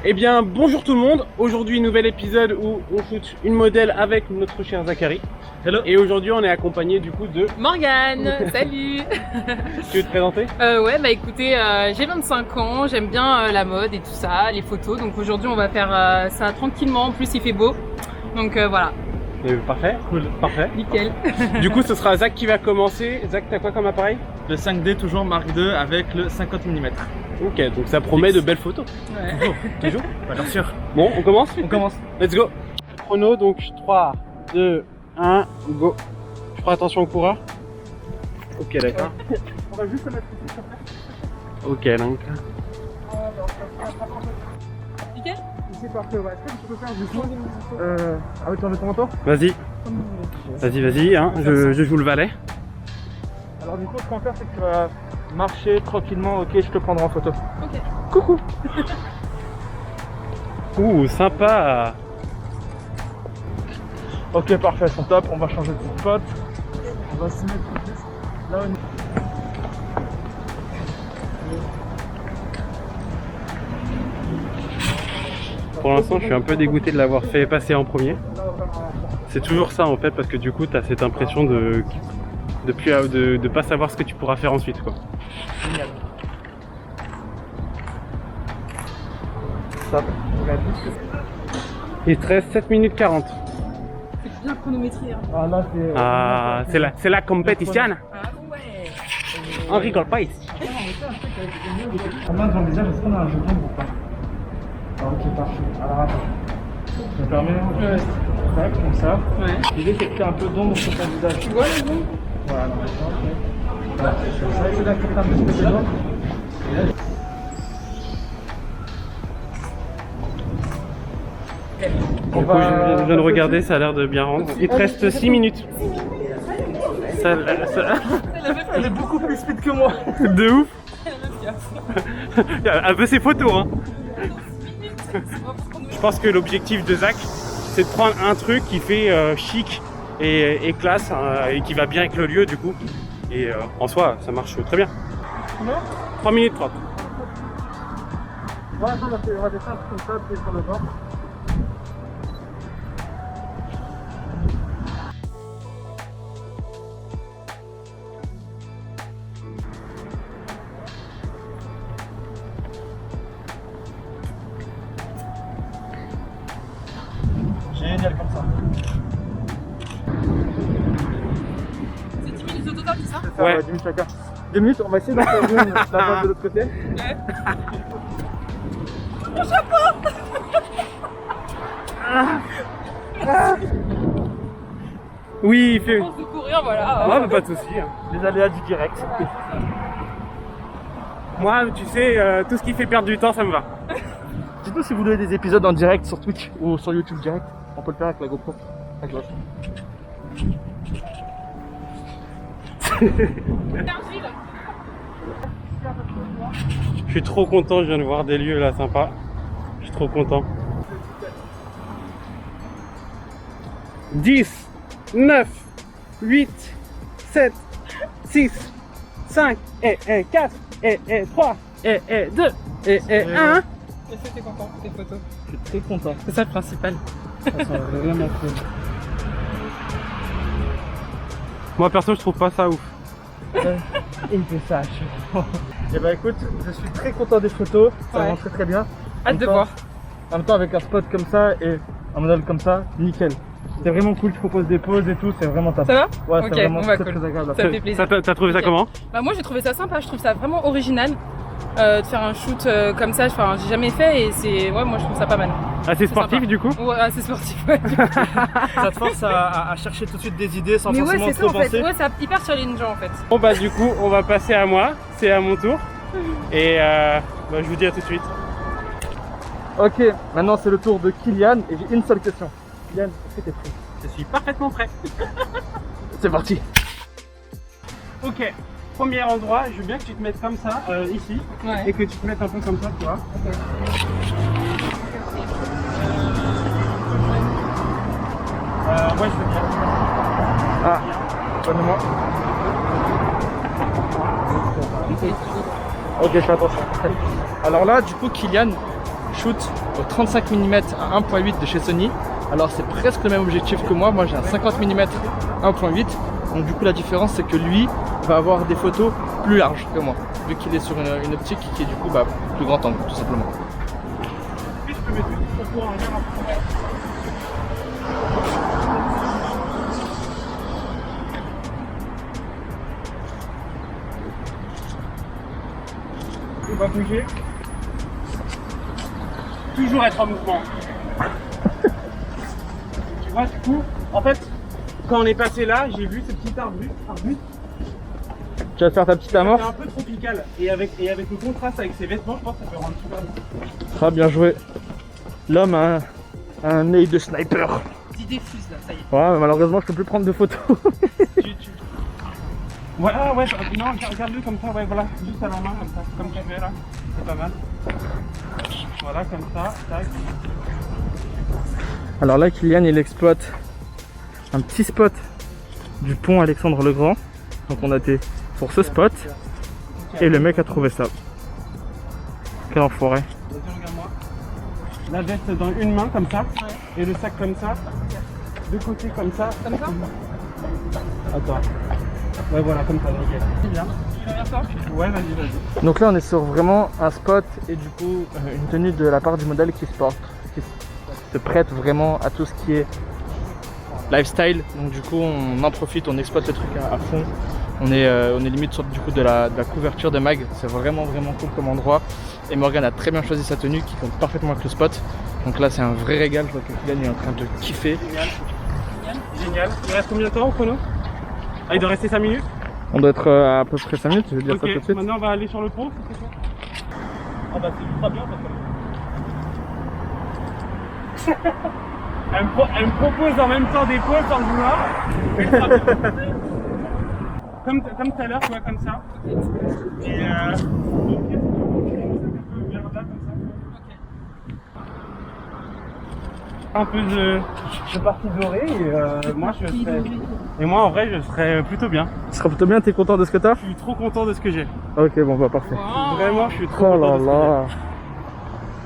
Eh bien, bonjour tout le monde. Aujourd'hui, nouvel épisode où on shoot une modèle avec notre cher Zachary. Hello. Et aujourd'hui, on est accompagné du coup de Morgane, salut. Tu veux te présenter? Ouais, bah écoutez, j'ai 25 ans, j'aime bien la mode et tout ça, les photos. Donc aujourd'hui, on va faire ça tranquillement. En plus, il fait beau. Donc voilà, Parfait, cool, parfait. nickel. Du coup, ce sera Zach qui va commencer. Zach, t'as quoi comme appareil? Le 5D toujours Mark II avec le 50 mm. Ok, donc ça promet de belles photos. Ouais. Toujours? Bien sûr. Bon, on commence? On commence. Let's go. Chrono, donc 3, 2, 1, go. Je ferai attention au coureur. Ok, d'accord. On va juste se mettre ici, s'il te plaît. Ok, donc. Nickel. Ici, parfait. Ouais. Est-ce que tu peux faire du coup ah oui, tu en veux ton manteau? Vas-y. Vas-y, hein. Je joue le valet. Alors du coup, ce qu'on va faire, c'est que tu vas marcher tranquillement. Ok, je te prendrai en photo. Ok. Coucou. Ouh, sympa. Ok, parfait, c'est top. On va changer de spot. On va se mettre juste là où... Pour l'instant, je suis un peu dégoûté de l'avoir fait passer en premier. C'est toujours ça en fait, parce que du coup, tu as cette impression de pas savoir ce que tu pourras faire ensuite, quoi. Génial. Stop. Regarde juste. Il te reste 7 minutes 40. C'est bien chronométré. Hein. Ah là, c'est... Ah, c'est la compétition. Ah ouais. On rigole pas ici. Comment j'envisage, est-ce qu'on a un jeton ou pas? Ah, ok, parfait. Alors attends. Je me permets, tac, comme ça. Ouais. L'idée c'est que tu as un peu d'ombre sur ton visage. Tu vois le bon? Voilà, non, ok. Voilà, ça va essayer d'accepter un petit peu de l'ombre. Du coup, je viens de regarder, ça a l'air de bien rendre. Il te reste 6 minutes. Elle est beaucoup plus speed que moi. De ouf. Un peu ses photos, hein. Je pense que l'objectif de Zach, c'est de prendre un truc qui fait chic et classe et qui va bien avec le lieu du coup. Et en soi, ça marche très bien. Combien? 3 minutes 30. Ouais, attends, on va descendre comme ça, puis sur le bord. Génial comme ça. C'est 10 minutes au total, c'est ça? C'est ça, Ouais. 10 minutes chacun. 2 minutes, on va essayer d'en faire une là-bas de l'autre côté. Ouais. Oui, il fait. On se courir, voilà. Ouais, mais pas de soucis. Hein. Les aléas du direct. Moi, tu sais, tout ce qui fait perdre du temps, ça me va. Dites-nous si vous voulez des épisodes en direct sur Twitch ou sur YouTube direct. On peut le faire avec la GoPro. Avec l'autre. Je suis trop content, je viens de voir des lieux là sympas. Je suis trop content. 10, 9, 8, 7, 6, 5, et 4, et 3, et 2, et 1. Est-ce que t'es content des photos? Je suis très content. C'est ça le principal. Ça sent vraiment cool. Moi perso, je trouve pas ça ouf. Il me fait ça à chaque fois. Et bah écoute, je suis très content des photos. Ça Ouais. rend très très bien. Hâte de voir. En même temps, avec un spot comme ça et un modèle comme ça, nickel. C'est vraiment cool, tu proposes des poses et tout, c'est vraiment top. Ça va? Ouais, Ok, c'est vraiment bon, bah, très cool. très agréable. Ça me fait plaisir. T'as trouvé ça Ok. comment? Bah moi j'ai trouvé ça sympa, je trouve ça vraiment original de faire un shoot comme ça, enfin j'ai jamais fait et c'est, ouais, moi je trouve ça pas mal. Assez sportif sympa. du coup? Ouais, c'est sportif, ouais. Ça te force à chercher tout de suite des idées sans Mais ouais, forcément c'est ça trop en fait, penser. ouais, c'est hyper challengeant en fait. Bon bah du coup, on va passer à moi. C'est à mon tour. Et bah, je vous dis à tout de suite. Ok, maintenant c'est le tour de Kylian et j'ai une seule question. Kylian, est-ce que t'es prêt? Je suis parfaitement prêt. C'est parti. Ok, premier endroit, je veux bien que tu te mettes comme ça, ici, Ouais. et que tu te mettes un peu comme ça, tu vois. Ouais, je veux bien. Ah, donne-moi. Ok, je fais attention. Alors là, du coup, Kylian, je shoot au 35 mm à 1.8 de chez Sony. Alors c'est presque le même objectif que moi. Moi j'ai un 50 mm 1.8. Donc du coup la différence c'est que lui va avoir des photos plus larges que moi, vu qu'il est sur une optique qui est du coup plus grand angle tout simplement. On va bouger. Toujours être en mouvement. Tu vois, du coup, en fait, quand on est passé là, j'ai vu ce petit arbuste. Tu vas te faire ta petite amorce. C'est un peu tropical. Et avec le contraste avec ses vêtements, je pense que ça peut rendre super bien. Ah, bien joué. L'homme a un œil de sniper. Petit diffuse là, ça y est. Ouais, mais malheureusement, je peux plus prendre de photos. Ouais, non, regarde-le comme ça, ouais, voilà, juste à la main, comme ça, comme tu fais là, c'est pas mal. Voilà, comme ça, tac. Alors là, Kylian, il exploite un petit spot du pont Alexandre le Grand. Donc on a été sur ce spot et le mec a trouvé ça. Quel enfoiré. Vas-y, regarde-moi. La veste dans une main, comme ça, et le sac comme ça, de côté comme ça. Comme ça? Attends. Ouais, voilà, comme ça, nickel. C'est bien. Ouais, vas-y. Donc là, on est sur vraiment un spot et du coup, une tenue de la part du modèle qui se prête vraiment à tout ce qui est lifestyle. Donc du coup, on en profite, on exploite le truc à fond. On est limite sur du coup de la couverture de mag. C'est vraiment cool comme endroit. Et Morgan a très bien choisi sa tenue qui compte parfaitement avec le spot. Donc là, c'est un vrai régal. Je vois que Kylian est en train de kiffer. Génial. Il reste combien de temps au chrono? Ah, il doit rester 5 minutes? On doit être à peu près 5 minutes, je vais dire ça tout de suite. Maintenant on va aller sur le pont, c'est ça? Ah bah c'est ultra bien parce que... elle me propose en même temps des pauses sans le vouloir. Comme tout à l'heure, tu vois, comme ça. Et un peu de partie dorée et moi je serais... Et moi en vrai je serais plutôt bien. Tu seras plutôt bien, t'es content de ce que t'as? Je suis trop content de ce que j'ai. Ok, bon bah parfait. Wow. Vraiment je suis trop Oh content là de ce que là.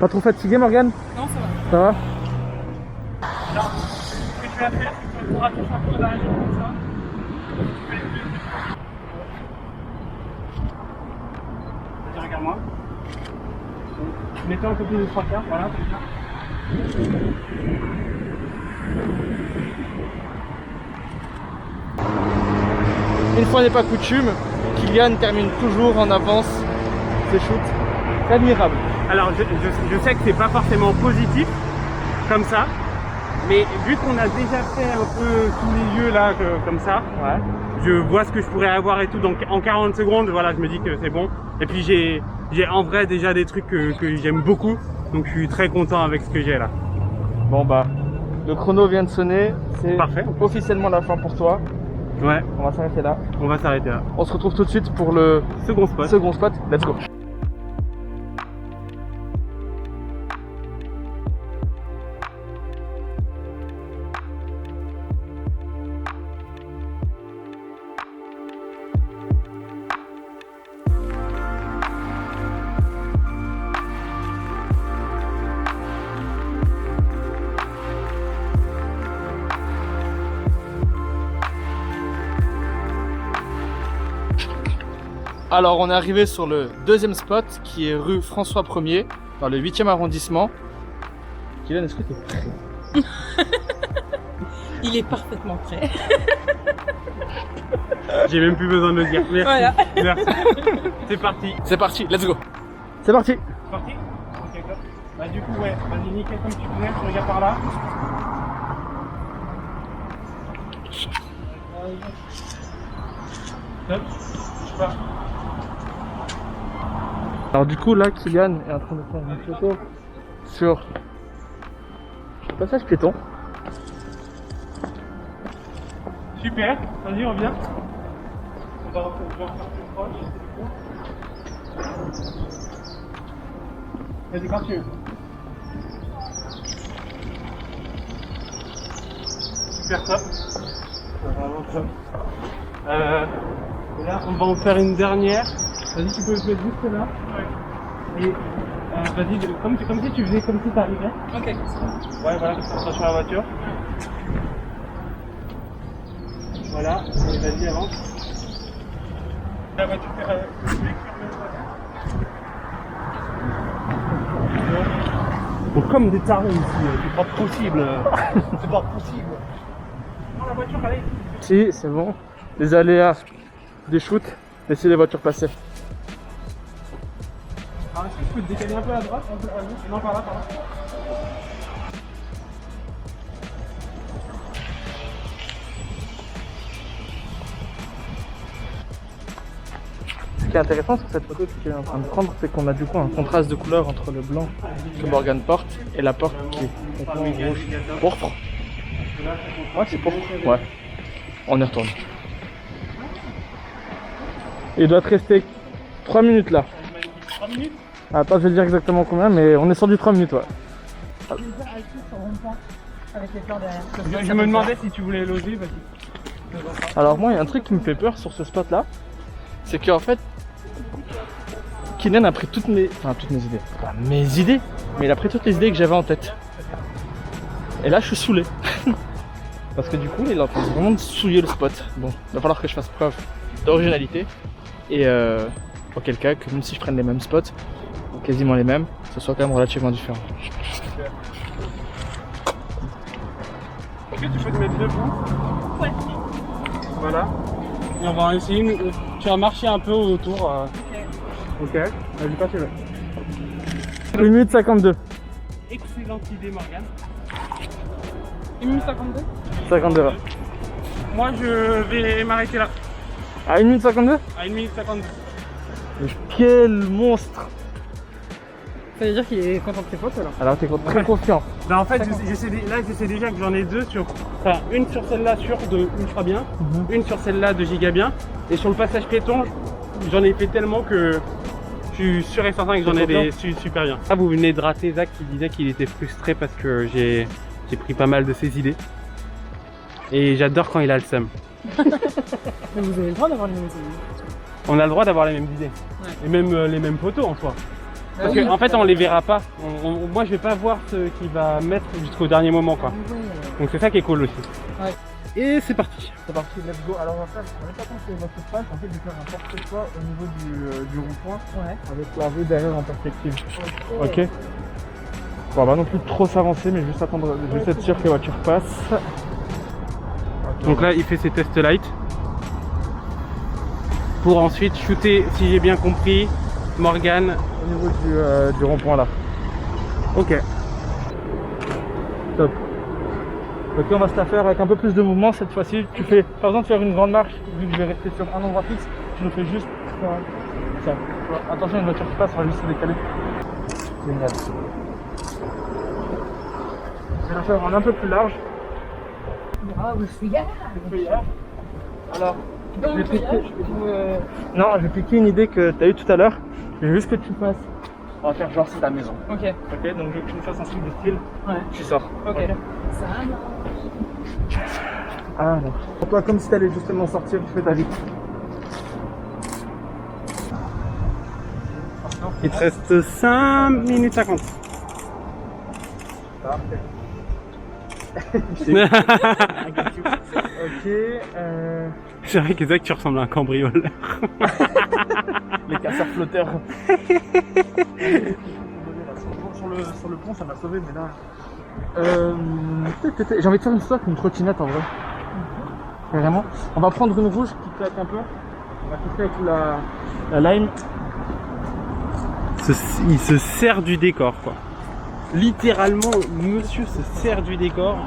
Pas trop fatigué Morgan? Non, ça va. Ça va? j'ai. Alors, ce que tu vas faire, c'est que tu rattaches un peu derrière comme ça. Vas-y, regarde-moi. Mets-toi un peu plus de 3 quarts, voilà, comme ça. Une fois n'est pas coutume, Kylian termine toujours en avance ses shoots. C'est admirable. Alors je sais que c'est pas forcément positif comme ça, mais vu qu'on a déjà fait un peu tous les lieux là comme ça, Ouais. je vois ce que je pourrais avoir et tout, donc en 40 secondes, voilà, je me dis que c'est bon. Et puis j'ai en vrai déjà des trucs que j'aime beaucoup, donc je suis très content avec ce que j'ai là. Bon bah, le chrono vient de sonner, c'est Parfait. officiellement la fin pour toi. Ouais, On va s'arrêter là. on va s'arrêter là. On se retrouve tout de suite pour le Second spot. second spot. Let's go. Alors on est arrivé sur le deuxième spot qui est rue François 1er dans le 8e arrondissement. Kylian, est-ce que tu es prêt? Il est parfaitement prêt. J'ai même plus besoin de le dire. Merci. Voilà. Merci. C'est parti. C'est parti, let's go. C'est parti. C'est parti. Ok, top. Bah du coup ouais, vas-y nickel comme tu faisais, tu regardes par là. Top. Je pars. Alors du coup là Kylian est en train de faire une photo sur le passage piéton. Super, vas-y reviens. On va refaire plus proche. Vas-y quand tu veux. Super top. Vraiment top. Là on va en faire une dernière. Vas-y tu peux le mettre juste là. Ouais. Et Vas-y, comme si tu faisais comme si t'arrivais. Ok. Ouais, voilà, concentre sur la voiture. Voilà, et vas-y, avance. La voiture comme des tarés ici, c'est pas possible. C'est pas possible. Non, la voiture, allez. Si, c'est bon. Les aléas des shoots, laissez les voitures passer. Alors, est-ce que je peux te décaler un peu à droite, un peu à gauche? Non, par là, par là. Ce qui est intéressant sur cette photo qu'il est en train de prendre, c'est qu'on a du coup un contraste de couleur entre le blanc que Morgan porte et la porte qui est complètement rouge. Pourpre. Ouais, c'est pourpre. Ouais. On y retourne. Il doit te rester 3 minutes là. 3 minutes? Attends, je vais te dire exactement combien, mais on est sur du 3 minutes, ouais. Je me demandais si tu voulais loger, vas-y. Alors moi, il y a un truc qui me fait peur sur ce spot là, c'est qu'en fait, Kylian a pris toutes mes idées, pas mes idées, mais il a pris toutes les idées que j'avais en tête. Et là, je suis saoulé. Parce que du coup, il est en train de vraiment souiller le spot. Bon, il va falloir que je fasse preuve d'originalité. Et auquel cas, que même si je prenne les mêmes spots, ou quasiment les mêmes, ce soit quand même relativement différent. Est-ce que tu peux te mettre debout? Ouais. Voilà. Et on va essayer, tu vas marcher un peu autour. Ok. Vas-y, passez-le. 1 minute 52. Excellente idée, Morgane. 1 minute 52? 52 là. Moi, je vais m'arrêter là. À 1 minute 52? À 1 minute 52. Mais quel monstre! Ça veut dire qu'il est content de ses photos là. Alors t'es très confiant. Ben, en fait, je sais déjà que j'en ai deux sur. Enfin, une sur celle-là sur de ultra bien, une sur celle-là de giga bien, et sur le passage piéton, j'en ai fait tellement que je suis sûr et certain que j'en ai des super bien. Ah, vous venez de rater Zach qui disait qu'il était frustré parce que j'ai pris pas mal de ses idées. Et j'adore quand il a le seum. Mais vous avez le droit d'avoir les mêmes idées. On a le droit d'avoir les mêmes idées. Ouais. Et même les mêmes photos en soi. Parce oui, qu'en fait, on les verra pas. Moi, je vais pas voir ce qu'il va mettre jusqu'au dernier moment, quoi. Donc c'est ça qui est cool aussi. Ouais. Et c'est parti. C'est parti, let's go. Alors on va faire, on est pas contre votre face, en fait je vais faire un porte-toi au niveau du rond-point, Ouais. avec la rue derrière en perspective. Ok. Bon, on va non plus trop s'avancer, mais juste attendre, juste être sûr que les voitures passent. Donc là, il fait ses tests light. Pour ensuite shooter, si j'ai bien compris, Morgane. Au niveau du rond-point là. Ok. Top. Ok, on va se la faire avec un peu plus de mouvement cette fois-ci. Tu fais, par exemple, faire une grande marche, vu que je vais rester sur un endroit fixe, tu le fais juste ça. Attention, une voiture qui passe, on va juste se décaler. Génial. Je vais la faire en un peu plus large. Alors, j'ai piqué une idée que tu as eue tout à l'heure. Je veux juste que tu fasses. On va faire genre c'est ta maison. Ok. Ok, donc je veux que tu me fasses un truc de style. Ouais. Tu sors. Ok. Ça Ah non. Pour toi, comme si t'allais justement sortir, tu fais ta vie. Il te reste 5 minutes 50. Parfait. Ok. C'est vrai que Zach, tu ressembles à un cambrioleur. Les casseurs flotteurs. Sur le pont, ça m'a sauvé, mais là. J'ai envie de faire une stock, une trottinette en vrai. Vraiment. On va prendre une rouge qui claque un peu. On va couper avec la lime. Il se sert du décor, quoi. Littéralement, monsieur se sert du décor.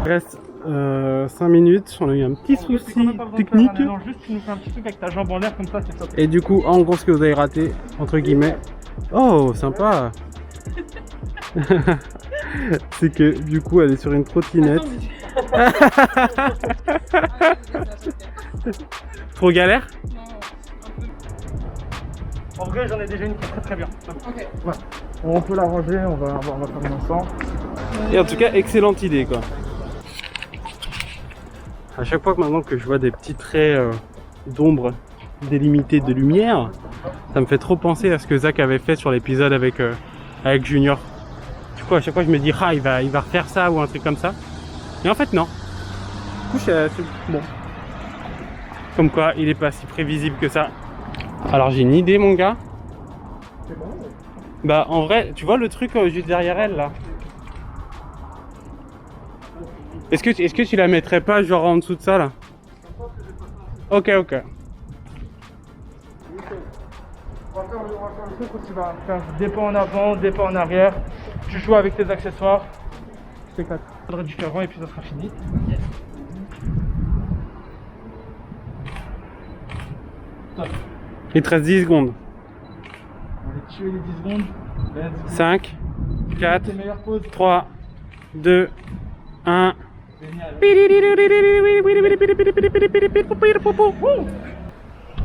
Il reste 5 minutes, on a eu un petit souci technique. Juste tu nous fais un petit truc avec ta jambe en l'air comme ça, c'est top. Et du coup, en gros, ce que vous avez raté, entre guillemets. Oh, sympa. C'est que du coup, elle est sur une trottinette. Trop galère? En vrai, j'en ai déjà une qui est très très bien. Ok. Ouais. On peut la ranger, on va faire un ensemble. Et en tout cas, excellente idée, quoi. À chaque fois que maintenant que je vois des petits traits d'ombre délimités de lumière, Ça me fait trop penser à ce que Zach avait fait sur l'épisode avec Junior. Du coup, à chaque fois, je me dis, ah, il va refaire ça ou un truc comme ça. Et en fait, non. Du coup, c'est bon. Comme quoi, il est pas si prévisible que ça. Alors, j'ai une idée, mon gars. C'est bon. Bah, en vrai, tu vois le truc juste derrière elle, là? Est-ce que tu la mettrais pas, genre, en dessous de ça, là? Ok, ok. On va faire le truc où tu vas faire des pas en avant, des pas en arrière. Tu joues avec tes accessoires. C'est 4 cadres différents et puis ça sera fini. Top. Il te reste 10 secondes. On va tuer les 10 secondes. 5, 4, Tes meilleures pauses. 3, 2, 1. Génial.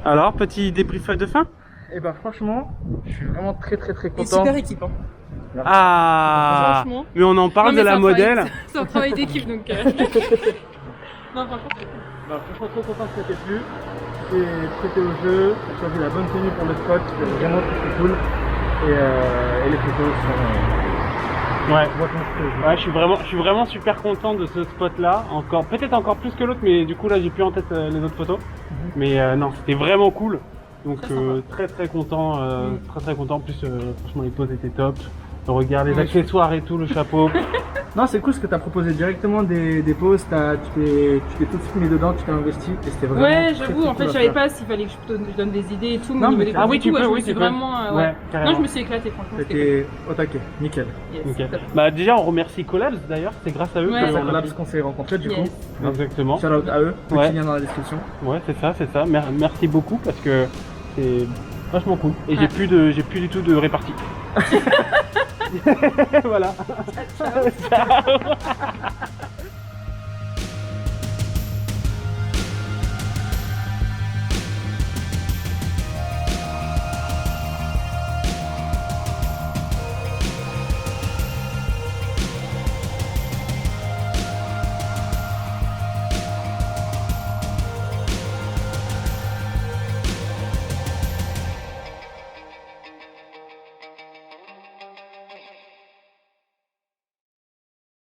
Alors, petit débrief de fin? Et bah franchement, je suis vraiment très Et content. super équipe. Hein. Ah, Franchement. mais on en parle Non, mais de la c'est un travail- modèle. C'est un travail d'équipe donc. Non, franchement, c'est cool. Bah, franchement trop content que ça t'ait plu. Et prêté au jeu, tu as choisi la bonne tenue pour le spot, c'est vraiment très cool. Et les photos sont Ouais. ouais, Ouais, je suis vraiment super content de ce spot là. Encore, peut-être encore plus que l'autre, mais du coup là j'ai plus en tête les autres photos. Mais non, c'était vraiment cool. Donc très content, très content. En plus, franchement les poses étaient top. Le regard, les Ouais. accessoires et tout, le chapeau. Non, c'est cool parce que tu as proposé directement des poses, tu t'es tout de suite mis dedans, tu t'es investi et c'était vraiment. Ouais, très, j'avoue, très en fait, cool je à savais faire. pas s'il fallait que je donne des idées et tout, Non, au niveau mais- des Ah oui, poses et tu tout, peux, je me oui, suis tu peux. vraiment. Ouais, carrément. Non, je me suis éclatée, franchement, c'était C'était au taquet, nickel. cool. Yes, Ok. top. Bah déjà on remercie Collabs d'ailleurs, c'est grâce à eux Ouais. que C'est on un a collab pu- qu'on s'est rencontrés du Yes. coup. Exactement. Shout out à eux, Ouais. petit lien dans la description. Ouais, c'est ça. Merci beaucoup parce que c'est vachement cool. Et j'ai plus du tout de répartie. Voilà. Ciao.